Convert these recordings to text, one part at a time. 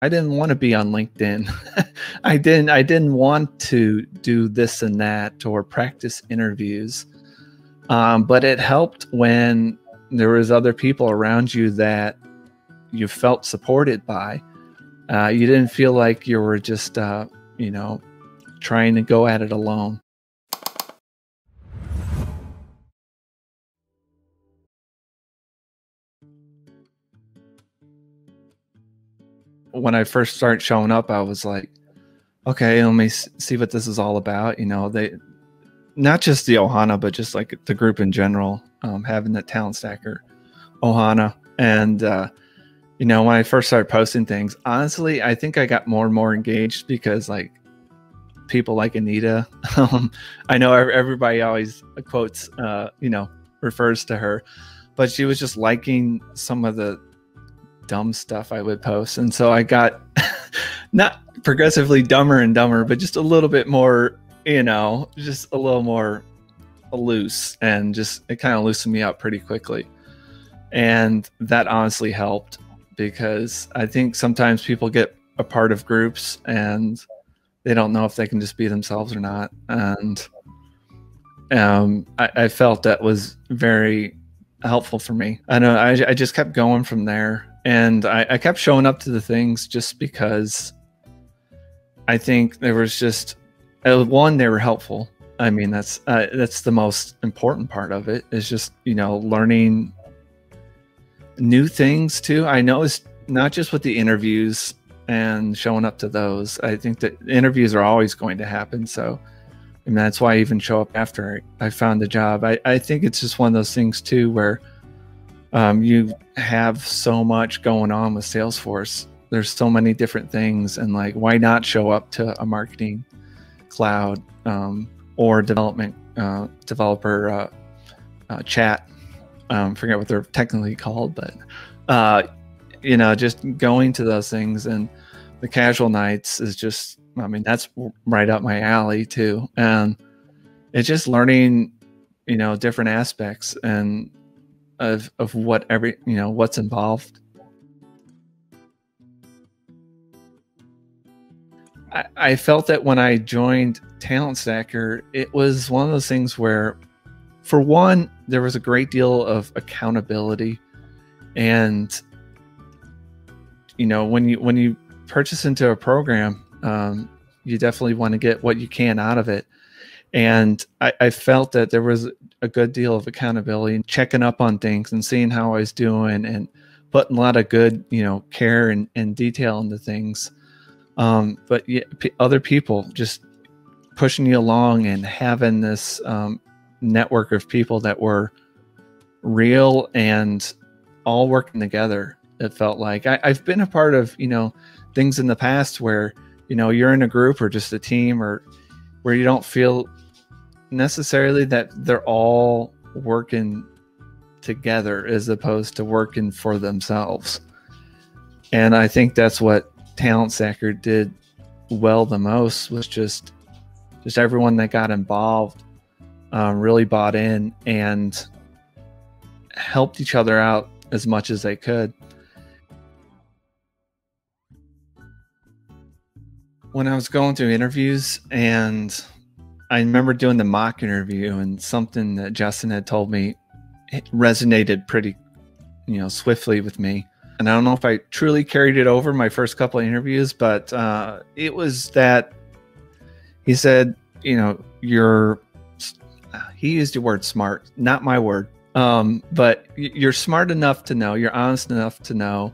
I didn't want to be on LinkedIn. I didn't want to do this and that or practice interviews. But it helped when there was other people around you that you felt supported by. You didn't feel like you were just, trying to go at it alone. When I first started showing up, I was like, okay, let me see what this is all about. They not just the Ohana, but just like the group in general, having that talent stacker Ohana. And, when I first started posting things, honestly, I think I got more and more engaged because like people like Anita, I know everybody always quotes, refers to her, but she was just liking some of the dumb stuff I would post. And so I got not progressively dumber and dumber, but just a little bit more, just a little more loose, and just it kind of loosened me up pretty quickly. And that honestly helped, because I think sometimes people get a part of groups and they don't know if they can just be themselves or not. And I felt that was very helpful for me. I know I just kept going from there, and I kept showing up to the things just because I think there was just one, they were helpful. I mean, that's the most important part of it, is just, learning new things too. I know it's not just with the interviews and showing up to those. I think that interviews are always going to happen. So, and that's why I even show up after I found the job. I think it's just one of those things too, where you have so much going on with Salesforce. There's so many different things, and like, why not show up to a marketing cloud or developer chat? Forget what they're technically called, but just going to those things. And the casual nights is just, I mean, that's right up my alley too. And it's just learning, different aspects and of what what's involved. I felt that when I joined Talent Stacker, it was one of those things where, for one, there was a great deal of accountability. And when you purchase into a program, you definitely want to get what you can out of it. And I felt that there was a good deal of accountability and checking up on things and seeing how I was doing, and putting a lot of good, care and detail into things. But yeah, other people just pushing you along, and having this network of people that were real and all working together. It felt like I've been a part of, things in the past where, you're in a group or just a team, or where you don't feel necessarily that they're all working together as opposed to working for themselves. And I think that's what Talent Stacker did well the most, was just everyone that got involved really bought in and helped each other out as much as they could. When I was going through interviews, and I remember doing the mock interview, and something that Justin had told me resonated pretty, swiftly with me. And I don't know if I truly carried it over my first couple of interviews, but it was that he said, he used the word smart, not my word. But you're smart enough to know, you're honest enough to know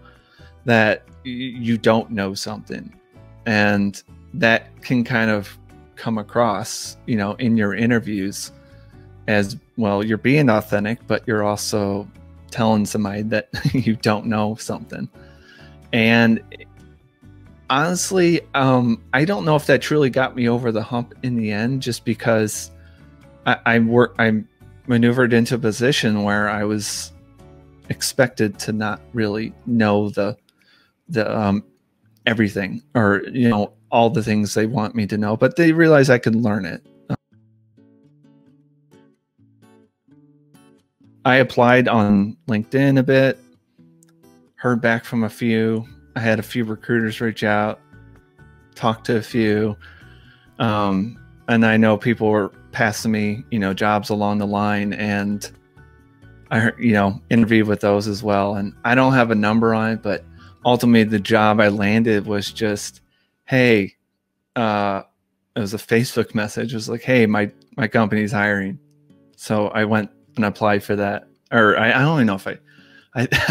that you don't know something. And that can kind of come across, in your interviews as well. You're being authentic, but you're also telling somebody that you don't know something. And honestly, I don't know if that truly got me over the hump in the end, just because I maneuvered into a position where I was expected to not really know the everything, or all the things they want me to know, but they realize I can learn it. I applied on LinkedIn a bit, heard back from a few, I had a few recruiters reach out, talk to a few, and I know people were passing me, jobs along the line, and I, interviewed with those as well. And I don't have a number on it, but ultimately the job I landed was just, hey, it was a Facebook message. It was like, hey, my company's hiring. So I went and applied for that. Or I don't even know if I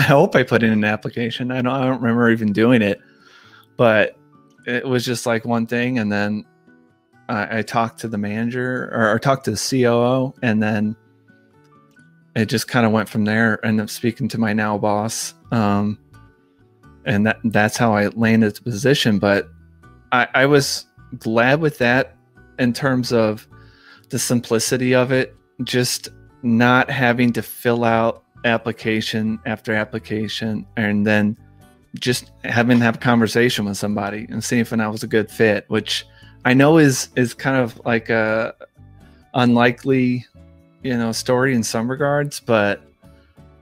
hope I put in an application. I don't remember even doing it, but it was just like one thing. And then I talked to the manager, or talked to the COO, and then it just kind of went from there. Ended up speaking to my now boss. And that's how I landed the position. But I was glad with that in terms of the simplicity of it, just not having to fill out application after application, and then just having to have a conversation with somebody and see if I was a good fit, which I know is kind of like a unlikely, story in some regards, but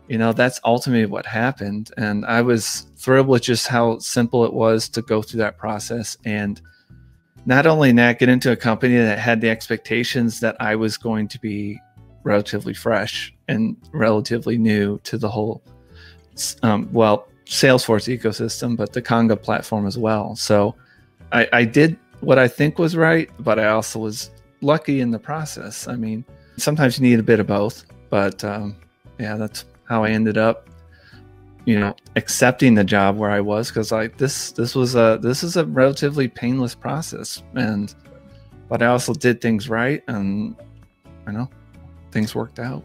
that's ultimately what happened. And I was thrilled with just how simple it was to go through that process. And not only that, get into a company that had the expectations that I was going to be relatively fresh and relatively new to the whole, Salesforce ecosystem, but the Conga platform as well. So I did what I think was right, but I also was lucky in the process. I mean, sometimes you need a bit of both, but yeah, that's how I ended up, accepting the job where I was, because like this is a relatively painless process, but I also did things right, and things worked out.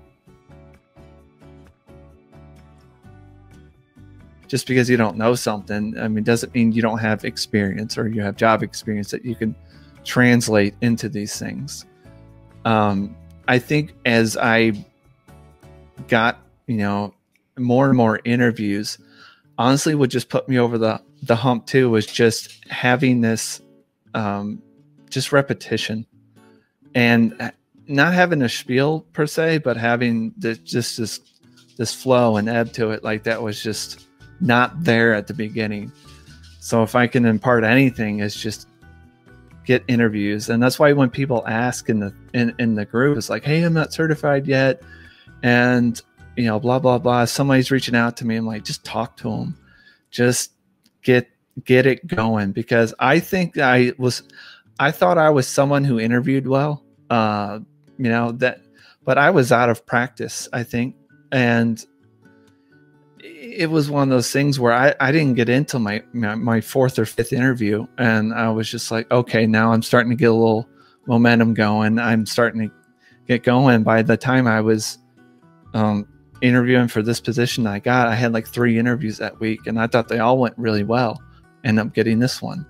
Just because you don't know something, doesn't mean you don't have experience, or you have job experience that you can translate into these things. I think as I got, more and more interviews, honestly, what just put me over the hump too was just having this, just repetition, and not having a spiel per se, but having this flow and ebb to it. Like that was just not there at the beginning. So if I can impart anything, is just get interviews. And that's why when people ask in the group, it's like, hey, I'm not certified yet, and blah blah blah, somebody's reaching out to me, I'm like, just talk to them, just get it going. Because I think I thought I was someone who interviewed well, but I was out of practice, I think. And it was one of those things where I didn't get into my fourth or fifth interview, and I was just like, okay, now I'm starting to get a little momentum going. I'm starting to get going. By the time I was interviewing for this position I had like 3 interviews that week, and I thought they all went really well. Ended up getting this one.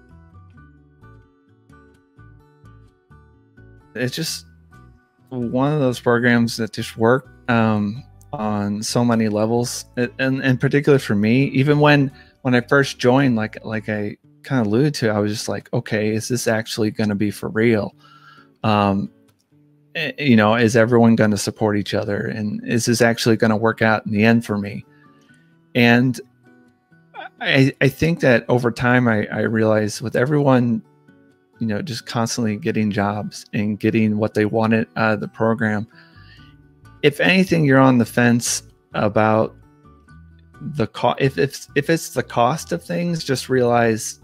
It's just one of those programs that just work on so many levels, and in particular for me, even when I first joined, like I kind of alluded to, I was just like, okay, is this actually going to be for real? Is everyone going to support each other, and is this actually going to work out in the end for me? And I think that over time I realized, with everyone, just constantly getting jobs and getting what they wanted out of the program, if anything, you're on the fence about the cost. If it's the cost of things, just realize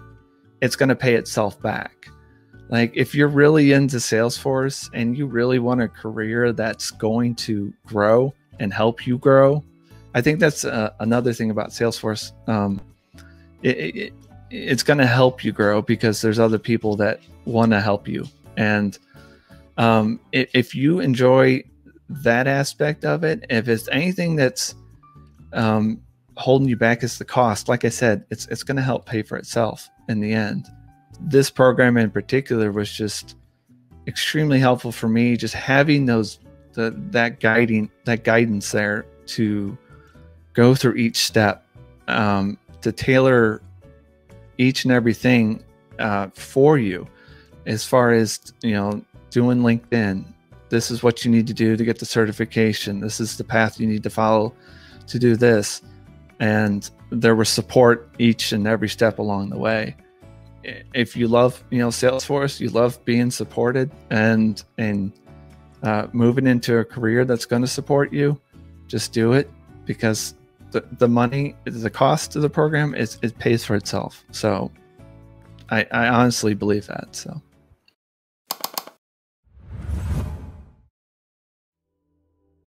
it's going to pay itself back. Like if you're really into Salesforce and you really want a career that's going to grow and help you grow, I think that's another thing about Salesforce. It's going to help you grow because there's other people that want to help you. And if you enjoy that aspect of it, if it's anything that's holding you back, is the cost. Like I said, it's going to help pay for itself in the end. This program in particular was just extremely helpful for me, just having that guidance there to go through each step, to tailor each and everything for you, as far as doing LinkedIn. This is what you need to do to get the certification. This is the path you need to follow to do this. and there was support each and every step along the way. If you love, Salesforce, you love being supported and moving into a career that's going to support you, just do it, because the money, the cost of the program it pays for itself. So I honestly believe that. So.